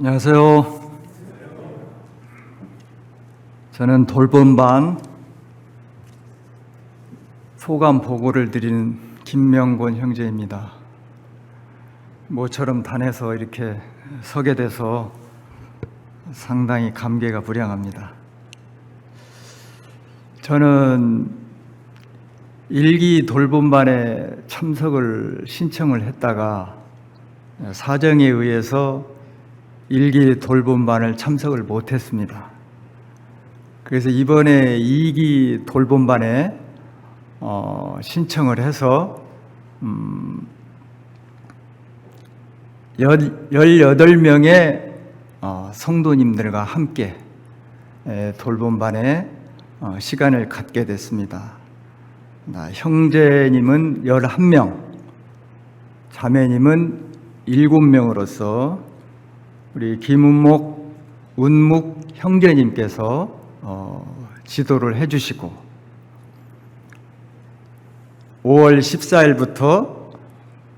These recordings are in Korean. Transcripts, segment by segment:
안녕하세요. 저는 돌봄반 소감 보고를 드리는 김명곤 형제입니다. 모처럼 단에서 이렇게 서게 돼서 상당히 감개가 무량합니다. 저는 일기 돌봄반에 참석을 신청을 했다가 사정에 의해서 일기 돌봄반을 참석을 못했습니다. 그래서 이번에 2기 돌봄반에 신청을 해서 18명의 성도님들과 함께 돌봄반에 시간을 갖게 됐습니다. 형제님은 11명, 자매님은 7명으로서 우리 김은목, 운묵 형제님께서 지도를 해주시고 5월 14일부터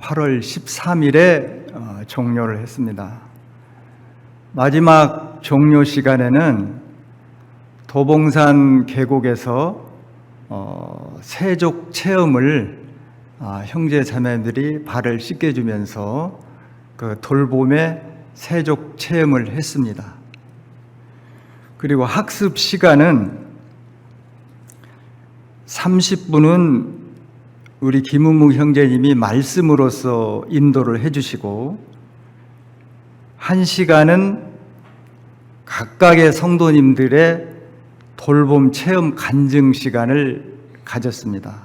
8월 13일에 종료를 했습니다. 마지막 종료 시간에는 도봉산 계곡에서 세족 체험을 형제 자매들이 발을 씻겨주면서 그 돌봄의 세족 체험을 했습니다. 그리고 학습 시간은 30분은 우리 김은묵 형제님이 말씀으로서 인도를 해주시고 1시간은 각각의 성도님들의 돌봄 체험 간증 시간을 가졌습니다.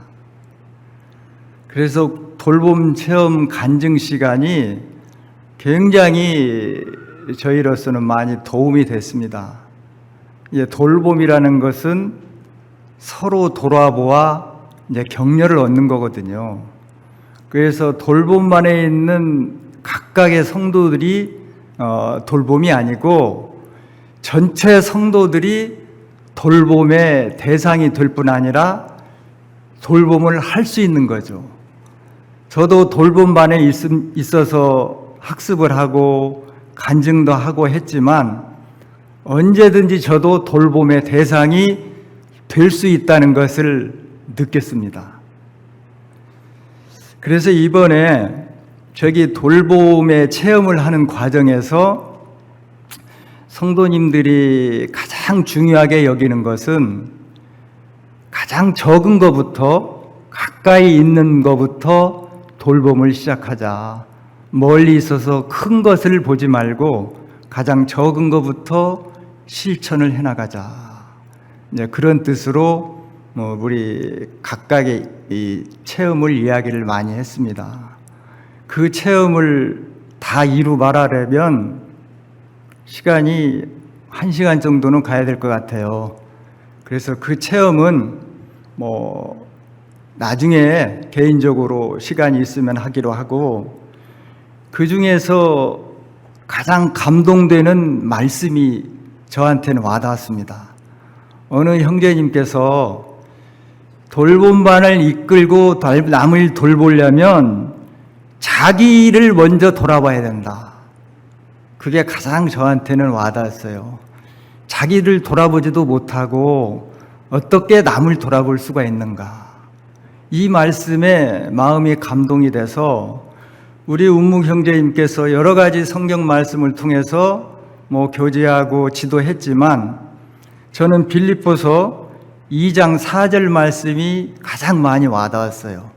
그래서 돌봄 체험 간증 시간이 굉장히 저희로서는 많이 도움이 됐습니다. 돌봄이라는 것은 서로 돌아보아 이제 격려를 얻는 거거든요. 그래서 돌봄반에 있는 각각의 성도들이 돌봄이 아니고 전체 성도들이 돌봄의 대상이 될 뿐 아니라 돌봄을 할 수 있는 거죠. 저도 돌봄반에 있어서 학습을 하고 간증도 하고 했지만 언제든지 저도 돌봄의 대상이 될 수 있다는 것을 느꼈습니다. 그래서 이번에 저기 돌봄의 체험을 하는 과정에서 성도님들이 가장 중요하게 여기는 것은 가장 적은 것부터 가까이 있는 것부터 돌봄을 시작하자. 멀리 있어서 큰 것을 보지 말고 가장 적은 것부터 실천을 해나가자. 이제 그런 뜻으로 우리 각각의 이 체험을 이야기를 많이 했습니다. 그 체험을 다 이루 말하려면 시간이 1시간 정도는 가야 될 것 같아요. 그래서 그 체험은 나중에 개인적으로 시간이 있으면 하기로 하고, 그 중에서 가장 감동되는 말씀이 저한테는 와닿았습니다. 어느 형제님께서 돌봄반을 이끌고 남을 돌보려면 자기를 먼저 돌아봐야 된다. 그게 가장 저한테는 와닿았어요. 자기를 돌아보지도 못하고 어떻게 남을 돌아볼 수가 있는가. 이 말씀에 마음이 감동이 돼서 우리 운묵 형제님께서 여러 가지 성경 말씀을 통해서 교제하고 지도했지만 저는 빌립보서 2장 4절 말씀이 가장 많이 와닿았어요.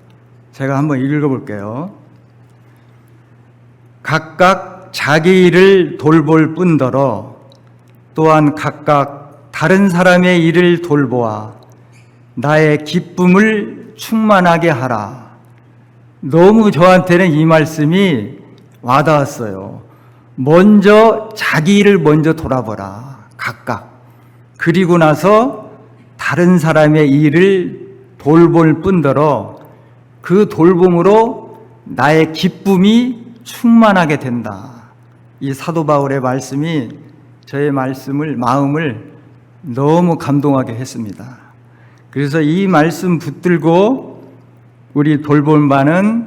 제가 한번 읽어볼게요. 각각 자기 일을 돌볼 뿐더러 또한 각각 다른 사람의 일을 돌보아 나의 기쁨을 충만하게 하라. 너무 저한테는 이 말씀이 와닿았어요. 먼저 자기 일을 먼저 돌아보라. 각각. 그리고 나서 다른 사람의 일을 돌볼 뿐더러 그 돌봄으로 나의 기쁨이 충만하게 된다. 이 사도 바울의 말씀이 저의 마음을 너무 감동하게 했습니다. 그래서 이 말씀 붙들고 우리 돌봄반은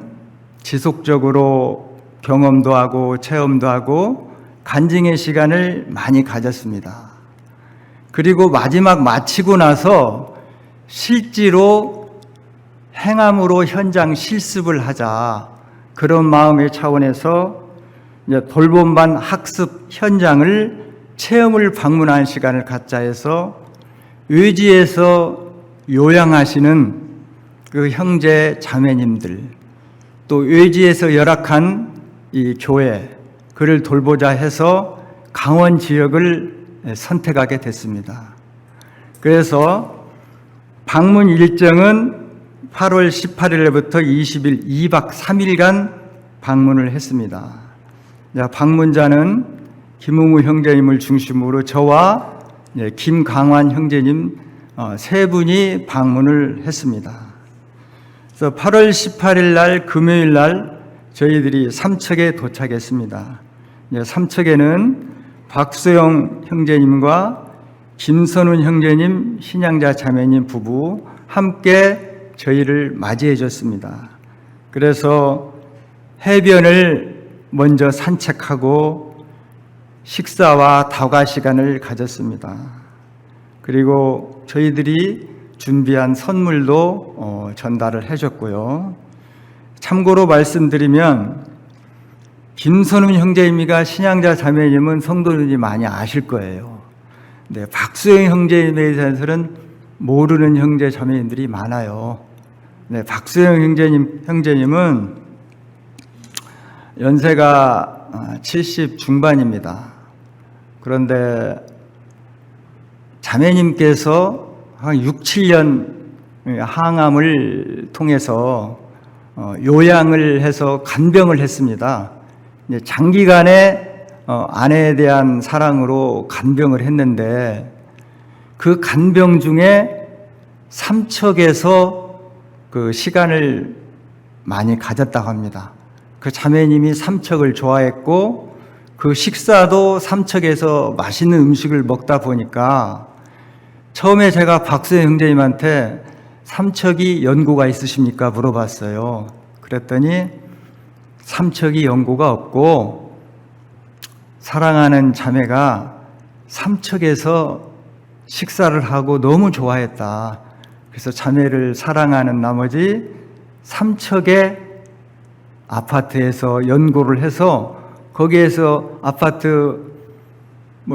지속적으로 경험도 하고 체험도 하고 간증의 시간을 많이 가졌습니다. 그리고 마지막 마치고 나서 실제로 행함으로 현장 실습을 하자, 그런 마음의 차원에서 이제 돌봄반 학습 현장을 체험을 방문하는 시간을 갖자 해서 외지에서 요양하시는 그 형제 자매님들, 또 외지에서 열악한 이 교회, 그를 돌보자 해서 강원 지역을 선택하게 됐습니다. 그래서 방문 일정은 8월 18일부터 20일 2박 3일간 방문을 했습니다. 방문자는 김우무 형제님을 중심으로 저와 김강환 형제님 세 분이 방문을 했습니다. 그래서 8월 18일 날 금요일 날 저희들이 삼척에 도착했습니다. 삼척에는 박소영 형제님과 김선훈 형제님, 신양자 자매님 부부 함께 저희를 맞이해 줬습니다. 그래서 해변을 먼저 산책하고 식사와 다과 시간을 가졌습니다. 그리고 저희들이 준비한 선물도 전달을 해줬고요. 참고로 말씀드리면 김선훈 형제님과 신양자 자매님은 성도님이 많이 아실 거예요. 네, 박수영 형제님에 대해서는 모르는 형제 자매님들이 많아요. 네, 박수영 형제님은 연세가 70 중반입니다. 그런데 자매님께서 한 6, 7년 항암을 통해서 요양을 해서 간병을 했습니다. 장기간의 아내에 대한 사랑으로 간병을 했는데 그 간병 중에 삼척에서 그 시간을 많이 가졌다고 합니다. 그 자매님이 삼척을 좋아했고 그 식사도 삼척에서 맛있는 음식을 먹다 보니까 처음에 제가 박수영 형제님한테 삼척이 연고가 있으십니까? 물어봤어요. 그랬더니 삼척이 연고가 없고 사랑하는 자매가 삼척에서 식사를 하고 너무 좋아했다. 그래서 자매를 사랑하는 나머지 삼척의 아파트에서 연고를 해서 거기에서 아파트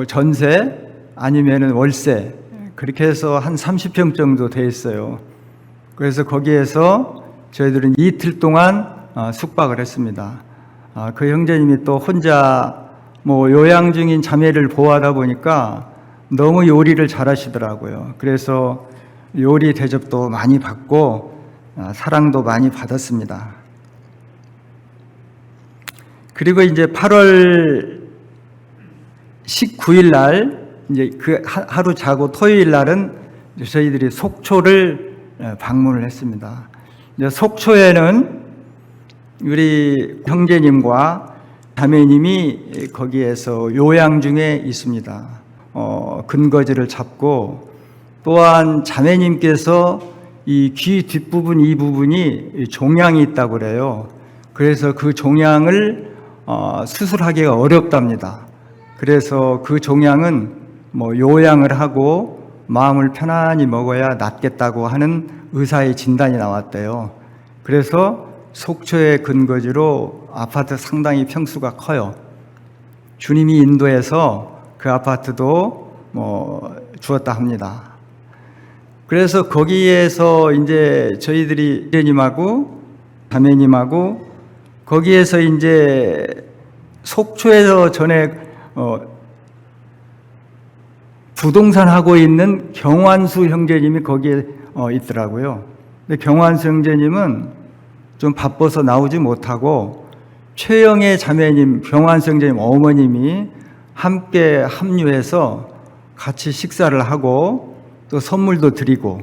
전세 아니면은 월세 그렇게 해서 한 30평 정도 돼 있어요. 그래서 거기에서 저희들은 이틀 동안 숙박을 했습니다. 그 형제님이 또 혼자 요양 중인 자매를 보호하다 보니까 너무 요리를 잘하시더라고요. 그래서 요리 대접도 많이 받고 사랑도 많이 받았습니다. 그리고 이제 8월 19일 날 이제 그 하루 자고 토요일 날은 저희들이 속초를 방문을 했습니다. 이제 속초에는 우리 형제님과 자매님이 거기에서 요양 중에 있습니다. 근거지를 잡고 또한 자매님께서 이 귀 뒷부분 이 부분이 종양이 있다고 그래요. 그래서 그 종양을 수술하기가 어렵답니다. 그래서 그 종양은 요양을 하고 마음을 편안히 먹어야 낫겠다고 하는 의사의 진단이 나왔대요. 그래서 속초의 근거지로 아파트 상당히 평수가 커요. 주님이 인도해서 그 아파트도 주었다 합니다. 그래서 거기에서 이제 저희들이 형제님하고 자매님하고 거기에서 이제 속초에서 전에 부동산 하고 있는 경환수 형제님이 거기에 있더라고요. 근데 경환수 형제님은 좀 바빠서 나오지 못하고 최영애 자매님, 경환수 형제님 어머님이 함께 합류해서 같이 식사를 하고 또 선물도 드리고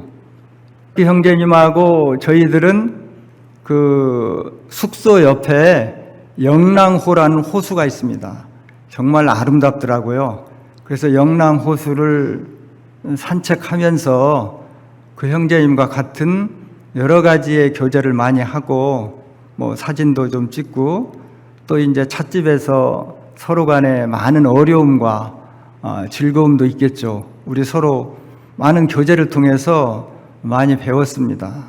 그 형제님하고 저희들은 그 숙소 옆에 영랑호라는 호수가 있습니다. 정말 아름답더라고요. 그래서 영랑호수를 산책하면서 그 형제님과 같은 여러 가지의 교제를 많이 하고 사진도 좀 찍고 또 이제 찻집에서 서로 간에 많은 어려움과 즐거움도 있겠죠. 우리 서로 많은 교제를 통해서 많이 배웠습니다.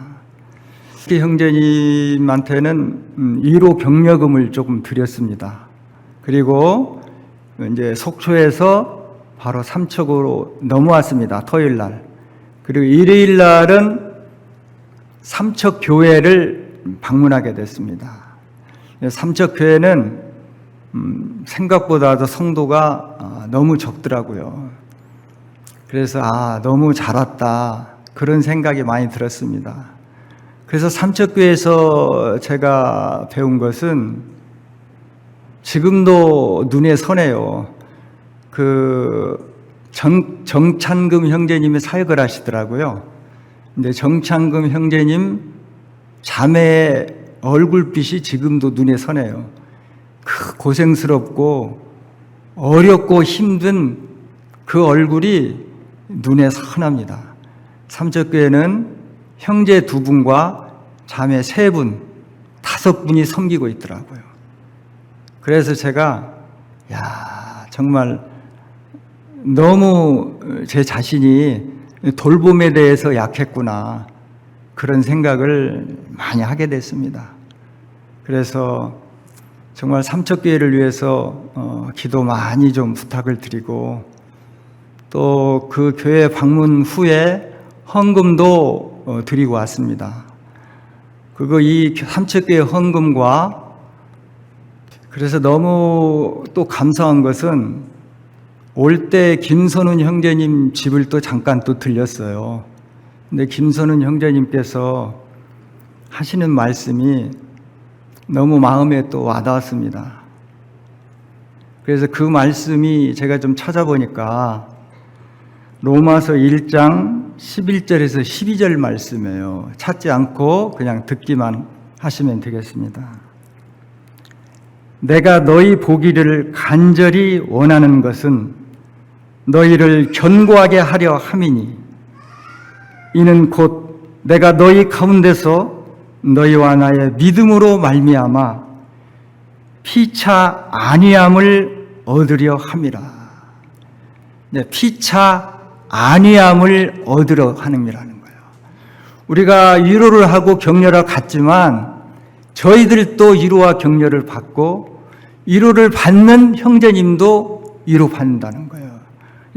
특히 형제님한테는 위로 격려금을 조금 드렸습니다. 그리고 이제 속초에서 바로 삼척으로 넘어왔습니다. 토요일 날. 그리고 일요일 날은 삼척 교회를 방문하게 됐습니다. 삼척 교회는 생각보다도 성도가 너무 적더라고요. 그래서 너무 잘 왔다 그런 생각이 많이 들었습니다. 그래서 삼척교회에서 제가 배운 것은 지금도 눈에 선해요. 정찬금 형제님이 사역을 하시더라고요. 근데 정찬금 형제님 자매의 얼굴빛이 지금도 눈에 선해요. 고생스럽고 어렵고 힘든 그 얼굴이 눈에 선합니다. 삼척교회는 형제 2분과 자매 3분, 5분이 섬기고 있더라고요. 그래서 제가 정말 너무 제 자신이 돌봄에 대해서 약했구나 그런 생각을 많이 하게 됐습니다. 그래서 정말 삼척교회를 위해서 기도 많이 좀 부탁을 드리고 또 그 교회 방문 후에 헌금도 드리고 왔습니다. 이 삼척교회 헌금과 그래서 너무 또 감사한 것은 올 때 김선훈 형제님 집을 또 잠깐 또 들렸어요. 근데 김선훈 형제님께서 하시는 말씀이 너무 마음에 또 와닿았습니다. 그래서 그 말씀이 제가 좀 찾아보니까 로마서 1장 11절에서 12절 말씀이에요. 찾지 않고 그냥 듣기만 하시면 되겠습니다. 내가 너희 보기를 간절히 원하는 것은 너희를 견고하게 하려 함이니 이는 곧 내가 너희 가운데서 너희와 나의 믿음으로 말미암아 피차 아니함을 얻으려 함이라. 피차 아니함을 얻으려 하는이라는 거예요. 우리가 위로를 하고 격려를 받지만 저희들도 위로와 격려를 받고 위로를 받는 형제님도 위로받는다는 거예요.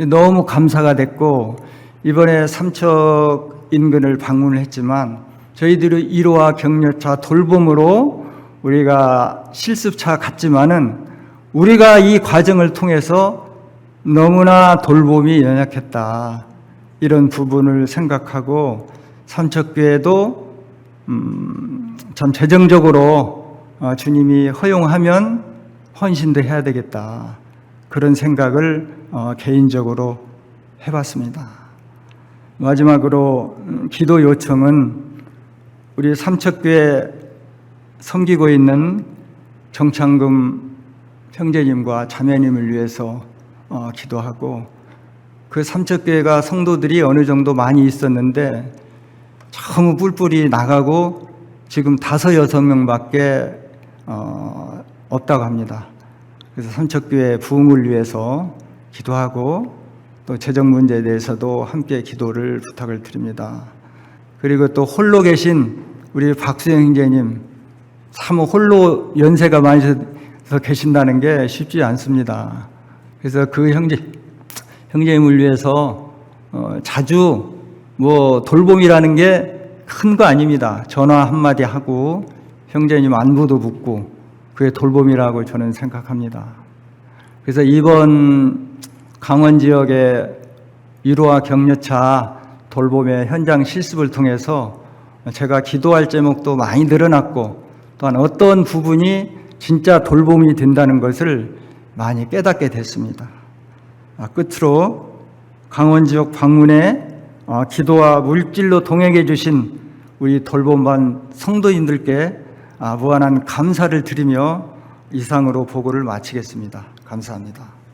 너무 감사가 됐고 이번에 삼척 인근을 방문을 했지만 저희들의 위로와 격려차 돌봄으로 우리가 실습차 갔지만은 우리가 이 과정을 통해서 너무나 돌봄이 연약했다 이런 부분을 생각하고 삼척교회도 참 재정적으로 주님이 허용하면 헌신도 해야 되겠다 그런 생각을 개인적으로 해봤습니다. 마지막으로 기도 요청은 우리 삼척교회 섬기고 있는 정창금 형제님과 자매님을 위해서 기도하고 그 삼척교회가 성도들이 어느 정도 많이 있었는데 너무 뿔뿔이 나가고 지금 5, 6명밖에 없다고 합니다. 그래서 삼척교회 부흥을 위해서 기도하고 또 재정 문제에 대해서도 함께 기도를 부탁을 드립니다. 그리고 또 홀로 계신 우리 박수영 형제님 참 홀로 연세가 많이 계신다는 게 쉽지 않습니다. 그래서 그 형제님을 위해서 자주 돌봄이라는 게 큰 거 아닙니다. 전화 한마디 하고 형제님 안부도 묻고 그게 돌봄이라고 저는 생각합니다. 그래서 이번 강원 지역의 위로와 격려차 돌봄의 현장 실습을 통해서 제가 기도할 제목도 많이 늘어났고 또한 어떤 부분이 진짜 돌봄이 된다는 것을 많이 깨닫게 됐습니다. 끝으로 강원 지역 방문에 기도와 물질로 동행해 주신 우리 돌봄반 성도님들께 무한한 감사를 드리며 이상으로 보고를 마치겠습니다. 감사합니다.